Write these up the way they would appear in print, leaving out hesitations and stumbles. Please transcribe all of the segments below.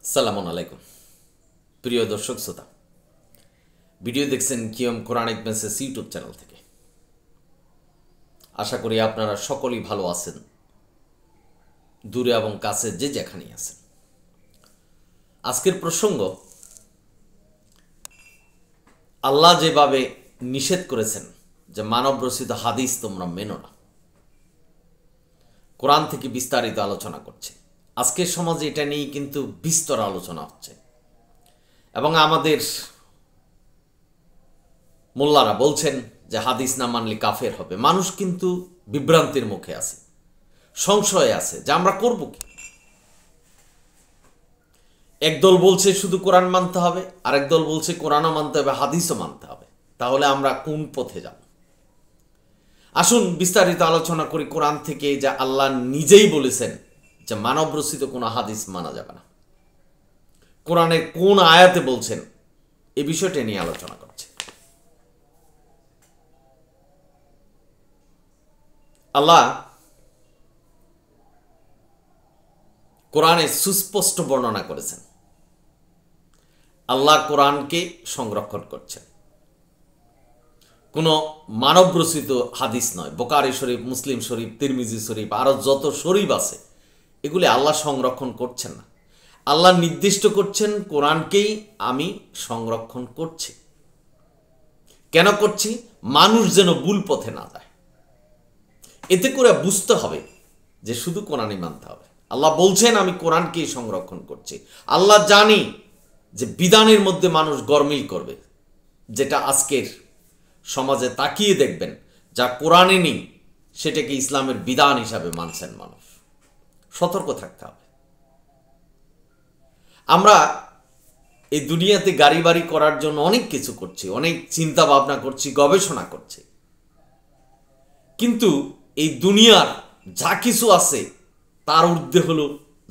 সালামুন আলাইকুম প্রিয় দর্শক শ্রোতা, ভিডিও দেখছেন কিয়ম কোরআনিক মেসেজ ইউটিউব চ্যানেল থেকে। আশা করি আপনারা সকলেই ভালো আছেন, দূরে এবং কাছে যে যেখানেই আছেন। আজকের প্রসঙ্গ, আল্লাহ যেভাবে নিষেধ করেছেন যে মানব রচিত হাদিস তোমরা মেনো না, কোরআন থেকে বিস্তারিত আলোচনা করছে। আজকের সমাজে এটা নিয়ে কিন্তু বিস্তর আলোচনা হচ্ছে এবং আমাদের মোল্লারা বলছেন যে হাদিস না মানলে কাফের হবে। মানুষ কিন্তু বিভ্রান্তির মুখে আছে, সংশয়ে আছে যে আমরা করব কি। একদল বলছে শুধু কোরআন মানতে হবে, আরেক দল বলছে কোরআনও মানতে হবে, হাদিসও মানতে হবে। তাহলে আমরা কোন পথে যাব? আসুন বিস্তারিত আলোচনা করি কোরআন থেকে, যা আল্লাহ নিজেই বলেছেন যে মানব রচিত কোনো হাদিস মানা যাবে না। কোরআনের কোন আয়াতে বলছেন এ বিষয়টা নিয়ে আলোচনা করছে। আল্লাহ কোরআনে সুস্পষ্ট বর্ণনা করেছেন, আল্লাহ কোরআনকে সংরক্ষণ করছেন। কোনো মানব রচিত হাদিস নয়। বুখারী শরীফ, মুসলিম শরীফ, তিরমিজি শরীফ, আরও যত শরীফ আছে এগুলি আল্লাহ সংরক্ষণ করছেন না। আল্লাহ নির্দিষ্ট করছেন কোরআনকেই আমি সংরক্ষণ করছি। কেন করছি? মানুষ যেন ভুল পথে না যায়। এতে করে বুঝতে হবে যে শুধু কোরআনই মানতে হবে। আল্লাহ বলছেন আমি কোরআনকেই সংরক্ষণ করছি। আল্লাহ জানি যে বিধানের মধ্যে মানুষ গরমিল করবে, যেটা আজকের সমাজে তাকিয়ে দেখবেন যা কোরআনে নেই সেটাকে ইসলামের বিধান হিসাবে মানছেন মানুষ। সতর্ক থাকতে হবে। আমরা এই দুনিয়াতে গাড়ি বাড়ি করার জন্য অনেক কিছু করছি, অনেক চিন্তা ভাবনা করছি, গবেষণা করছি, কিন্তু এই দুনিয়ার যা কিছু আছে তার ঊর্ধ্বে হলো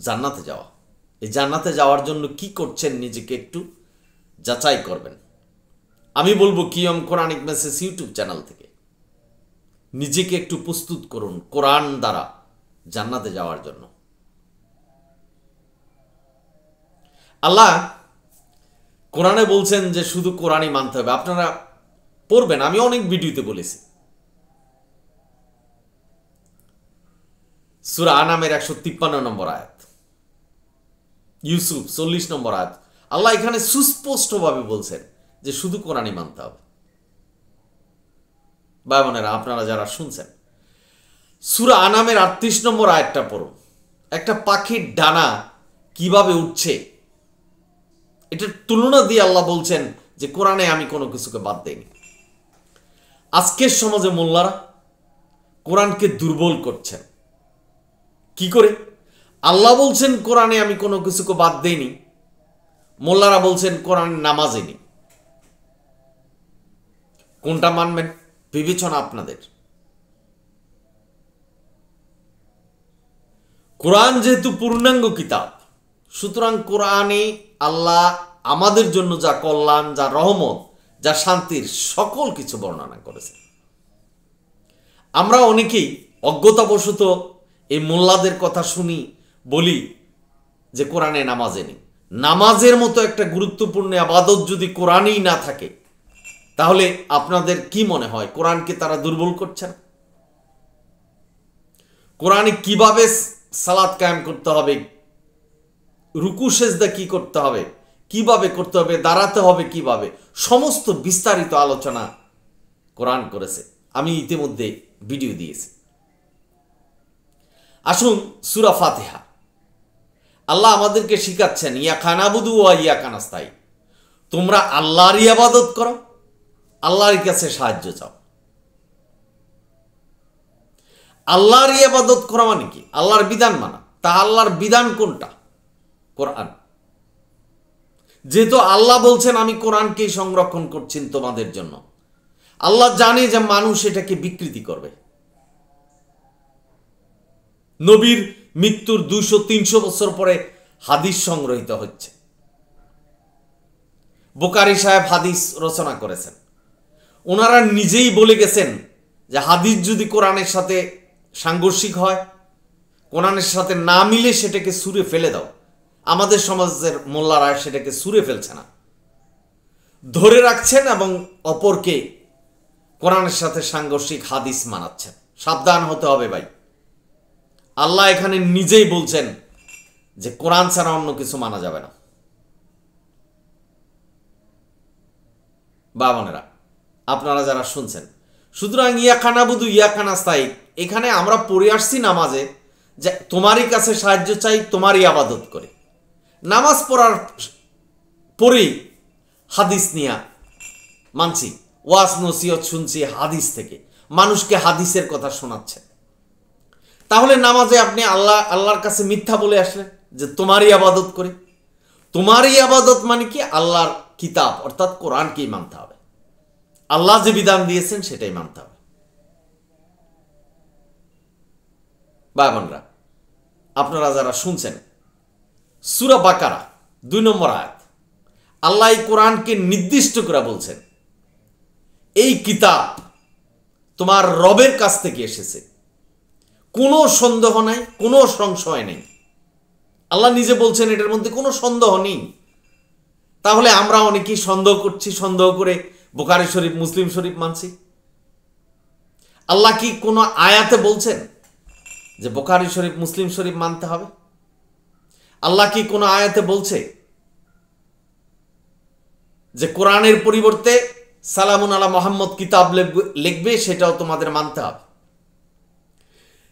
জান্নাতে যাওয়া। এই জান্নাতে যাওয়ার জন্য কি করছেন নিজেকে একটু যাচাই করবেন। আমি বলবো কিয়ম কোরআনিক মেসেজ ইউটিউব চ্যানেল থেকে নিজেকে একটু প্রস্তুত করুন কোরআন দ্বারা জান্নাতে যাওয়ার জন্য। আল্লাহ কোরআনে বলছেন যে শুধু কোরআনই মানতে হবে। আপনারা পড়বেন, আমি অনেক ভিডিওতে বলেছি। সূরা আনামের 153 নম্বর আয়াত, ইউসুফ 40 নম্বর আয়াত, আল্লাহ এখানে সুস্পষ্টভাবে বলছেন যে শুধু কোরআনই মানতে হবে। ভাই বোনেরা, আপনারা যারা শুনছেন, সূরা আনামের 38 নম্বর আয়াতটা পড়ুন। একটা পাখির ডানা কিভাবে উঠছে এটার তুলনা দিয়ে আল্লাহ বলছেন যে কোরআনে আমি কোনো কিছুকে বাদ দেইনি। আজকের সমাজে মোল্লারা কোরআনকে দুর্বল করছেন। কি করে? আল্লাহ বলছেন কোরআনে আমি কোনো কিছুকে বাদ দেইনি, মোল্লারা বলছেন কোরআনে নামাজই নেই। কোনটা মানবেন? বিবেচনা আপনাদের। কোরআন যেহেতু পূর্ণাঙ্গ কিতাব, সুতরাং কোরআনে আল্লাহ আমাদের জন্য যা কল্যাণ, যা রহমত, যা শান্তির সকল কিছু বর্ণনা করেছে। আমরা অনেকেই অজ্ঞতাবশত এই মোল্লাদের কথা শুনি, বলি যে কোরআনে নামাজে নেই। নামাজের মতো একটা গুরুত্বপূর্ণ ইবাদত যদি কোরআনেই না থাকে, তাহলে আপনাদের কি মনে হয় কোরআনকে তারা দুর্বল করছে না? কোরআনে কিভাবে সালাত কায়েম করতে হবে, রুকু সেজদা কি করতে হবে, কিভাবে করতে হবে, দাঁড়াতে হবে কিভাবে, সমস্ত বিস্তারিত আলোচনা কোরআন করেছে। আমি ইতিমধ্যে ভিডিও দিয়েছি। আসুন সূরা ফাতিহা, আল্লাহ আমাদেরকে শিখাচ্ছেন ইয়াকা নাবুদু ওয়া ইয়াকা নাস্তাইন, তোমরা আল্লাহর ইবাদত করো, আল্লাহর কাছে সাহায্য চাও। আল্লাহর ইবাদত করা মানে কি? আল্লাহর বিধান মানা। তা আল্লাহর বিধান কোনটা? কোরআন। যেহেতু আল্লাহ বলছেন আমি কোরআনকেই সংরক্ষণ করছি তোমাদের জন্য, আল্লাহ জানে যে মানুষ এটাকে বিকৃতি করবে। নবীর মৃত্যুর 200-300 বছর পরে হাদিস সংগ্রহীত হচ্ছে। বুখারী সাহেব হাদিস রচনা করেছেন। ওনারা নিজেই বলে গেছেন যে হাদিস যদি কোরআনের সাথে সাংঘর্ষিক হয়, কোরআনের সাথে না মিলে সেটাকে ছুঁড়ে ফেলে দাও। আমাদের সমাজের মোল্লারা সেটাকে ছুঁড়ে ফেলছে না, ধরে রাখছেন এবং অপরকে কোরআনের সাথে সাংঘর্ষিক হাদিস মানাচ্ছেন। সাবধান হতে হবে ভাই। আল্লাহ এখানে নিজেই বলছেন যে কোরআন ছাড়া অন্য কিছু মানা যাবে না। বাবানেরা, আপনারা যারা শুনছেন, সুতরাং ইয়াকা নাবুদু ইয়াকা নাস্তাইন, এখানে আমরা পড়ে আসছি নামাজে যে তোমারই কাছে সাহায্য চাই, তোমারই আবাদত করে। নামাজ পড়ার পরেই হাদিস নিয়ে মানছি, ওয়াজ নসিহত শুনছি হাদিস থেকে, মানুষকে হাদিসের কথা শোনাচ্ছে। তাহলে নামাজে আপনি আল্লাহর কাছে মিথ্যা বলে আসলেন যে তোমারই আবাদত করে। তোমারই আবাদত মানে কি? আল্লাহর কিতাব অর্থাৎ কোরআনকেই মানতে হবে, আল্লাহ যে বিধান দিয়েছেন সেটাই মানতে হবে। ভাই বোনরা, আপনারা যারা শুনছেন, সূরা বাকারা 2 নম্বর আয়াত, আল্লাহ এই কোরআনকে নির্দিষ্ট করে বলছেন এই কিতাব তোমার রবের কাছ থেকে এসেছে, কোনো সন্দেহ নাই, কোনো সংশয় নেই। আল্লাহ নিজে বলছেন এটার মধ্যে কোনো সন্দেহ নেই। তাহলে আমরা অনেকেই সন্দেহ করছি, সন্দেহ করে বুখারী শরীফ মুসলিম শরীফ মানছি। আল্লাহ কি কোনো আয়াতে বলছেন যে বুখারী শরীফ মুসলিম শরীফ মানতে হবে? আল্লাহ কি কোনো আয়াতে বলছে যে কোরআনের পরিবর্তে সালামুন আলা মুহাম্মদ কিতাব লিখবে, সেটাও তোমাদের মানতে হবে?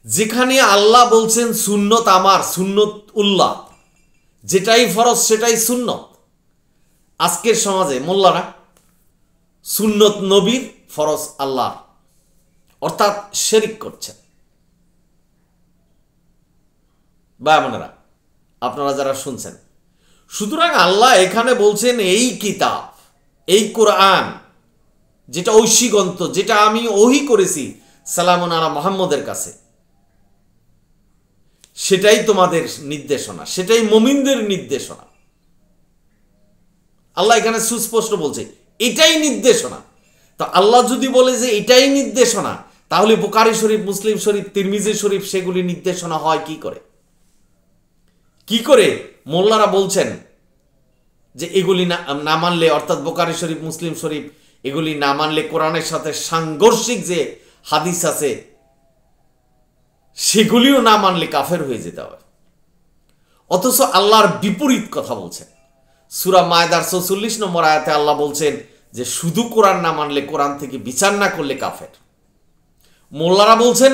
যেখানে আল্লাহ বলছেন সুন্নত আমার, সুন্নত উল্লাহ, যেটাই ফরজ সেটাই সুন্নত, আজকের সমাজে মোল্লারা সুন্নত নবীর ফরজ আল্লাহ অর্থাৎ শিরক করছেন। ভাই বোনেরা, আপনারা যারা শুনছেন, সুতরাং আল্লাহ এখানে বলছেন এই কিতাব, এই কোরআন, যেটা ঐশীগন্ত, যেটা আমি ওহী করেছি সালামুন আলা মুহাম্মদের কাছে, সেটাই তোমাদের নির্দেশনা, সেটাই মুমিনদের নির্দেশনা। আল্লাহ এখানে সুস্পষ্ট বলছে এটাই নির্দেশনা। তো আল্লাহ যদি বলে যে এটাই নির্দেশনা, তাহলে বুখারী শরীফ মুসলিম শরীফ তিরমিজি শরীফ সেগুলি নির্দেশনা হয় কি করে? কি করে মোল্লারা বলছেন যে এগুলি না মানলে, অর্থাৎ বুখারী শরীফ মুসলিম শরীফ এগুলি না মানলে কোরআনের সাথে সাংঘর্ষিক যে হাদিস আছে সেগুলিও না মানলে কাফের হয়ে যেতে হবে। অথচ আল্লাহর বিপরীত কথা বলছেন। সূরা মায়দার 44 নম্বর আয়াতে আল্লাহ বলছেন যে শুধু কোরআন না মানলে, কোরআন থেকে বিচার না করলে কাফের। মোল্লারা বলছেন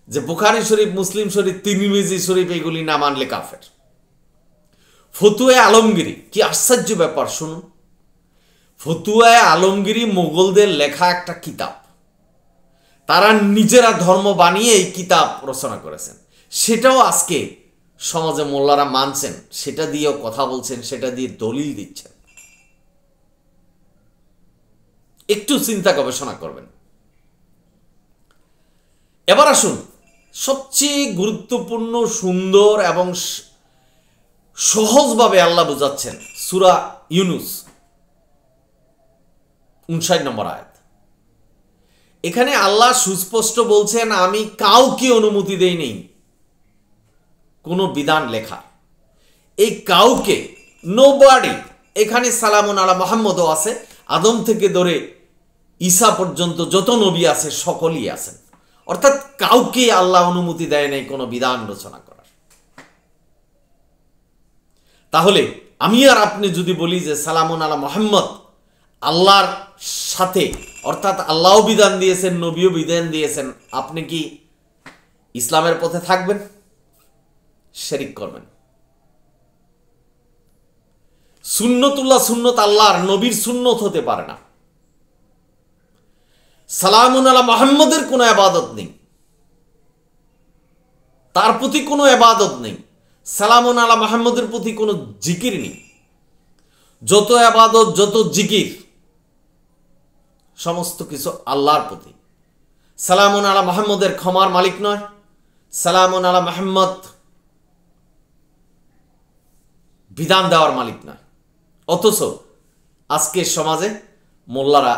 যে বুখারী শরীফ মুসলিম শরীফ তিরমিজি শরীফ এগুলি না মানলে কাফের। ফতুয়া আলমগিরি, কি আশ্চর্য ব্যাপার শুনুন। ফতুয়া আলমগিরি মোগলদের লেখা একটা কিতাব, তারা নিজেরা ধর্ম বানিয়ে এই কিতাব রচনা করেছেন। সেটাও আজকে সমাজে মোল্লারা মানছেন, সেটা দিয়েও কথা বলছেন, সেটা দিয়ে দলিল দিচ্ছেন। একটু চিন্তা গবেষণা করবেন। এবার আসুন, সবচেয়ে গুরুত্বপূর্ণ, সুন্দর এবং সহজভাবে আল্লাহ বোঝাচ্ছেন সূরা ইউনুস 59 নম্বর আয়াত। এখানে আল্লাহ সুস্পষ্ট বলছেন আমি কাউকে অনুমতি দেই নেই কোনো বিধান লেখা। এই কাউকে, নোবডি, এখানে সালামুন আলা মুহাম্মদও আছে, আদম থেকে ধরে ঈসা পর্যন্ত যত নবী আছে সকলেই আছেন। অর্থাৎ কাউকে আল্লাহ অনুমতি দেয় নাই কোনো বিধান রচনা করার। তাহলে আমি আর আপনি যদি বলি যে সালামুন আলা মুহাম্মদ আল্লাহর সাথে, অর্থাৎ আল্লাহও বিধান দিয়েছেন, নবীও বিধান দিয়েছেন, আপনি কি ইসলামের পথে থাকবেন? শিরক করবেন। সুন্নতুল্লাহ, সুন্নত আল্লাহর নবীর সুন্নত হতে পারে না। সালামুন আলা মুহাম্মদের কোনো ইবাদত নেই, তার প্রতি কোনো ইবাদত নেই। সালামুন আলা মুহাম্মদের প্রতি কোনো জিকির নেই। যত ইবাদত, যত জিকির, সমস্ত কিছু আল্লাহর প্রতি। সালামুন আলা মুহাম্মদের ক্ষমার মালিক নয়, সালামুন আলা মুহাম্মদ বিধান দেওয়ার মালিক নয়। অথচ আজকের সমাজে মোল্লারা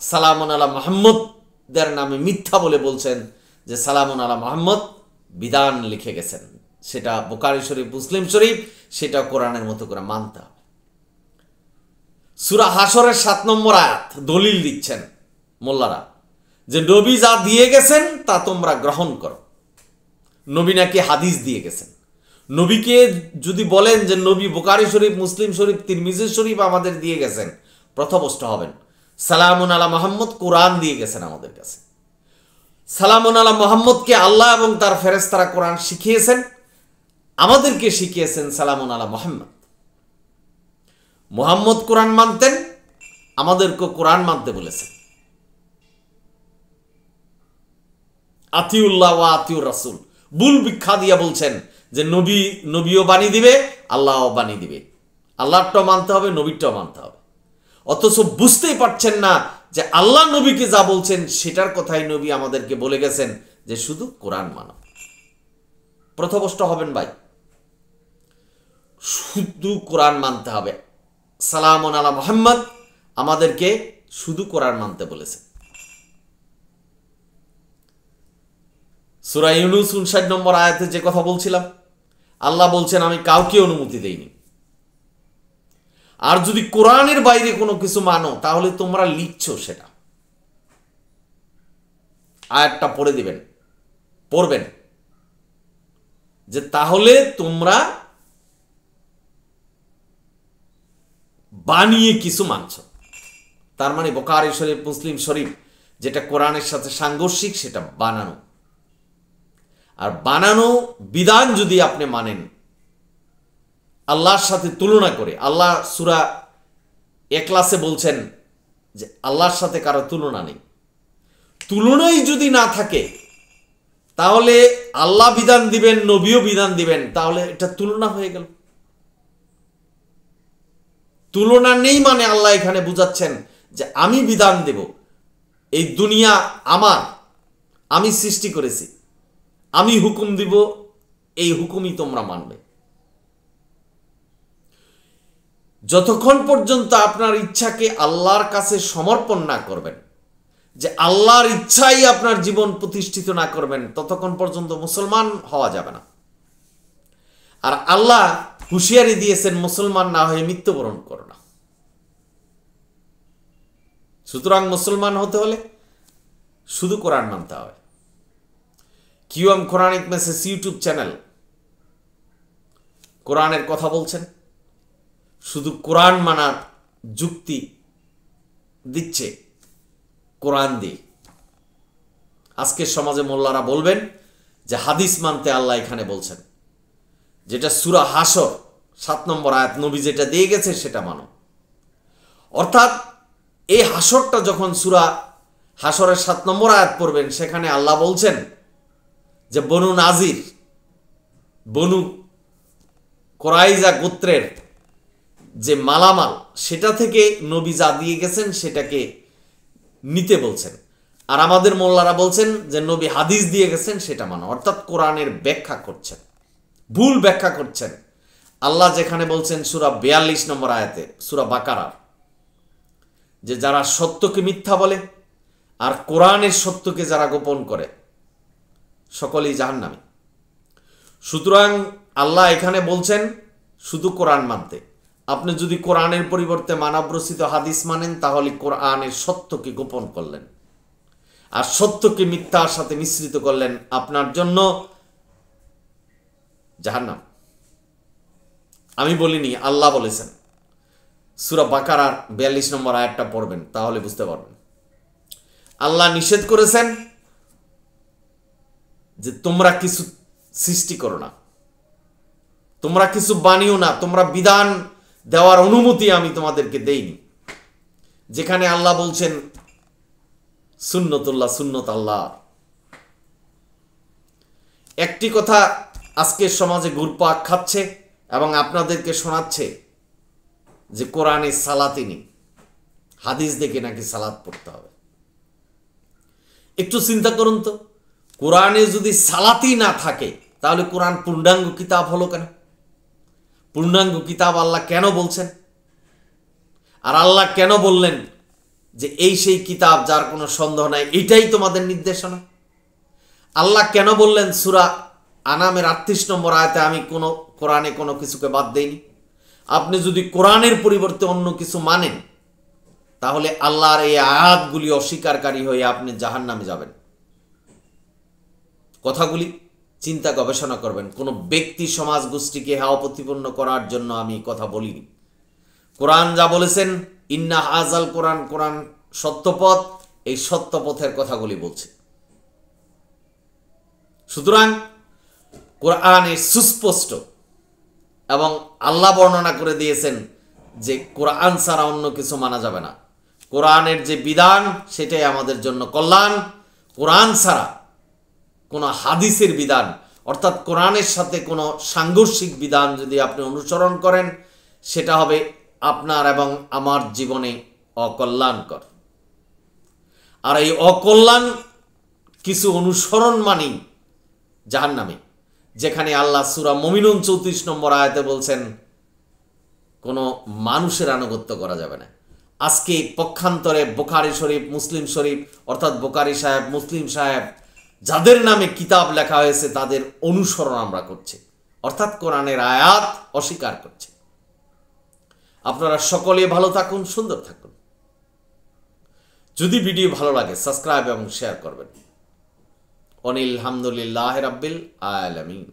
সালামুন আলা মুহাম্মদের নামে মিথ্যা বলে বলছেন যে সালামুন আলা মুহাম্মদ বিধান লিখে গেছেন, সেটা বুখারী শরীফ, মুসলিম শরীফ, সেটা কোরআনের মতো করে মানতে হবে। সূরা হাসরের 7 নম্বর আয়াত দলিল দিচ্ছেন মোল্লারা যে নবী যা দিয়ে গেছেন তা তোমরা গ্রহণ করো। নবী নাকি হাদিস দিয়ে গেছেন। নবীকে যদি বলেন যে নবী বুখারী শরীফ, মুসলিম শরীফ, তিরমিজি শরীফ আমাদের দিয়ে গেছেন, পথভ্রষ্ট হবেন। সালামুন আলা মুহাম্মদ কোরআন দিয়ে গেছেন আমাদের কাছে। সালামুন আলা মুহাম্মদকে আল্লাহ এবং তার ফেরেশতারা কোরআন শিখিয়েছেন, আমাদেরকে শিখিয়েছেন সালামুন আলা মুহাম্মদ। মুহাম্মদ কোরআন মানতেন, আমাদেরকে কোরআন মানতে বলেছেন। আতিউল্লাহ ওয়া আতিউর রাসূল, বুল ভিক্ষা দিয়া বলছেন যে নবীও বাণী দিবে, আল্লাহও বাণী দিবে। আল্লাহটাও মানতে হবে, নবীরটাও মানতে হবে। অথচ বুঝতেই পারছেন না যে আল্লাহ নবীকে যা বলছেন সেটার কথাই নবী আমাদেরকে বলে গেছেন যে শুধু কোরআন মানো। পথভ্রষ্ট হবেন ভাই। শুধু কোরআন মানতে হবে। সালামুন আলা মুহাম্মদ আমাদেরকে শুধু কোরআন মানতে বলেছে। সূরা ইউনূস 59 নম্বর আয়াতে যে কথা বলছিলাম, আল্লাহ বলছেন আমি কাউকে অনুমতি দেইনি। আর যদি কোরআনের বাইরে কোনো কিছু মানো তাহলে তোমরা লিখছো সেটা। আয়াতটা পড়বেন যে তাহলে তোমরা বানিয়ে কিছু মানছ। তার মানে বুখারী শরীফ, মুসলিম শরীফ যেটা কোরআনের সাথে সাংঘর্ষিক সেটা বানানো। আর বানানো বিধান যদি আপনি মানেন আল্লাহর সাথে তুলনা করে, আল্লাহ সূরা ইখলাসে বলছেন যে আল্লাহর সাথে কারো তুলনা নেই। তুলনাই যদি না থাকে তাহলে আল্লাহ বিধান দিবেন, নবীও বিধান দিবেন, তাহলে এটা তুলনা হয়ে গেল। তুলনা নেই মানে আল্লাহ এখানে বুঝাচ্ছেন যে আমি বিধান দেব, এই দুনিয়া আমার, আমি সৃষ্টি করেছি, আমি হুকুম দিব, এই হুকুমই তোমরা মানবে। যতক্ষণ পর্যন্ত আপনার ইচ্ছাকে আল্লাহর কাছে সমর্পণ না করবেন, যে আল্লাহর ইচ্ছাই আপনার জীবন প্রতিষ্ঠিত না করবেন, ততক্ষণ পর্যন্ত মুসলমান হওয়া যাবে না। আর আল্লাহ হুঁশিয়ারি দিয়েছেন মুসলমান না হয়ে মৃত্যুবরণ করো না। সুতরাং মুসলমান হতে হলে শুধু কোরআন মানতে হবে। QM Quranic message YouTube channel কোরআনের কথা বলছেন, শুধু কোরআন মানার যুক্তি দিচ্ছে কোরআন দিয়ে। আজকের সমাজে মোল্লারা বলবেন যে হাদিস মানতে আল্লাহ এখানে বলছেন, যেটা সূরা হাসর 7 নম্বর আয়াত নবী যেটা দিয়ে গেছে সেটা মানো। অর্থাৎ এই হাসরটা যখন সূরা হাসরের 7 নম্বর আয়াত পড়বেন, সেখানে আল্লাহ বলছেন যে বনু নাজির, বনু কোরাইজা গোত্রের যে মালামাল সেটা থেকে নবী যা দিয়ে গেছেন সেটাকে নিতে বলছেন। আর আমাদের মোল্লারা বলছেন যে নবী হাদিস দিয়ে গেছেন সেটা মানো। অর্থাৎ কোরআনের ব্যাখ্যা করছেন, ভুল ব্যাখ্যা করছেন। আল্লাহ যেখানে বলছেন সূরা 42 নম্বর আয়াতে সূরা বাকারার, যে যারা সত্যকে মিথ্যা বলে আর কোরআনের সত্যকে যারা গোপন করে সকলেই জাহান্নামী। সুতরাং আল্লাহ এখানে বলছেন শুধু কোরআন মানতে। আপনি যদি কোরআনের পরিবর্তে মানবরচিত হাদিস মানেন তাহলে কোরআনের সত্যকে গোপন করলেন আর সত্যকে মিথ্যার সাথে মিশ্রিত করলেন, আপনার জন্য জাহান্নাম। আমি বলিনি, আল্লাহ বলেছেন। সূরা বাকারার 42 নম্বর আয়াতটা পড়বেন, তাহলে বুঝতে পারবেন। আল্লাহ নিষেধ করেছেন যে তোমরা কিছু সৃষ্টি করো না, তোমরা কিছু বানিও না, তোমরা বিধান দেওয়ার অনুমতি আমি তোমাদেরকে দেইনি। যেখানে আল্লাহ বলছেন সুন্নতুল্লাহ, সুন্নত আল্লাহ। একটি কথা আজকের সমাজে ঘুরপাক খাচ্ছে এবং আপনাদেরকে শোনাচ্ছে যে কোরআনে সালাতই নেই, হাদিস দেখে নাকি সালাত পড়তে হবে। একটু চিন্তা করুন তো, কোরআনে যদি সালাতই না থাকে তাহলে কোরআন পূর্ণাঙ্গ কিতাব হলো কেন? পূর্ণাঙ্গ কিতাব আল্লাহ কেন বলছেন? আর আল্লাহ কেন বললেন যে এই সেই কিতাব যার কোনো সন্দেহ নাই, এটাই তোমাদের নির্দেশনা? আল্লাহ কেন বললেন সূরা আনামের 38 নম্বর আয়াতে আমি কোরআনে কোনো কিছুকে বাদ দেইনি। আপনি যদি কোরআনের পরিবর্তে অন্য কিছু মানেন, তাহলে আল্লাহর এই আয়াতগুলি অস্বীকারী হয়ে আপনি জাহান্নামে যাবেন। কথাগুলি চিন্তা গবেষণা করবেন। কোনো ব্যক্তি সমাজ গোষ্ঠীকে হাওয়া প্রতিপন্ন করার জন্য আমি কথা বলিনি। কোরআন যা বলেছেন, ইন্না হাজাল কোরআন, কোরআন সত্যপথ, এই সত্যপথের কথাগুলি বলছে। সুতরাং কোরআনে সুস্পষ্ট এবং আল্লাহ বর্ণনা করে দিয়েছেন যে কোরআন ছাড়া অন্য কিছু মানা যাবে না। কোরআনের যে বিধান সেটাই আমাদের জন্য কল্যাণ। কোরআন ছাড়া কোনো হাদিসের বিধান, অর্থাৎ কোরআনের সাথে কোনো সাংঘর্ষিক বিধান যদি আপনি অনুসরণ করেন, সেটা হবে আপনার এবং আমার জীবনে অকল্যাণকর। আর এই অকল্যাণ কিছু অনুসরণ মানেই জাহান্নামে, যেখানে আল্লাহ সূরা মুমিনুন 34 নম্বর আয়াতে বলছেন কোনো মানুষের আনুগত্য করা যাবে না। আজকে পক্ষান্তরে বুখারী শরীফ, মুসলিম শরীফ, অর্থাৎ বুখারী সাহেব, মুসলিম সাহেব, যাদের নামে কিতাব লেখা হয়েছে তাদের অনুসরণ আমরা করছি, অর্থাৎ কোরআনের আয়াত অস্বীকার করছে। আপনারা সকলে ভালো থাকুন, সুন্দর থাকুন। যদি ভিডিও ভালো লাগে সাবস্ক্রাইব এবং শেয়ার করবেন। অনিল হামদুলিল্লাহ রাব্বিল আলামিন।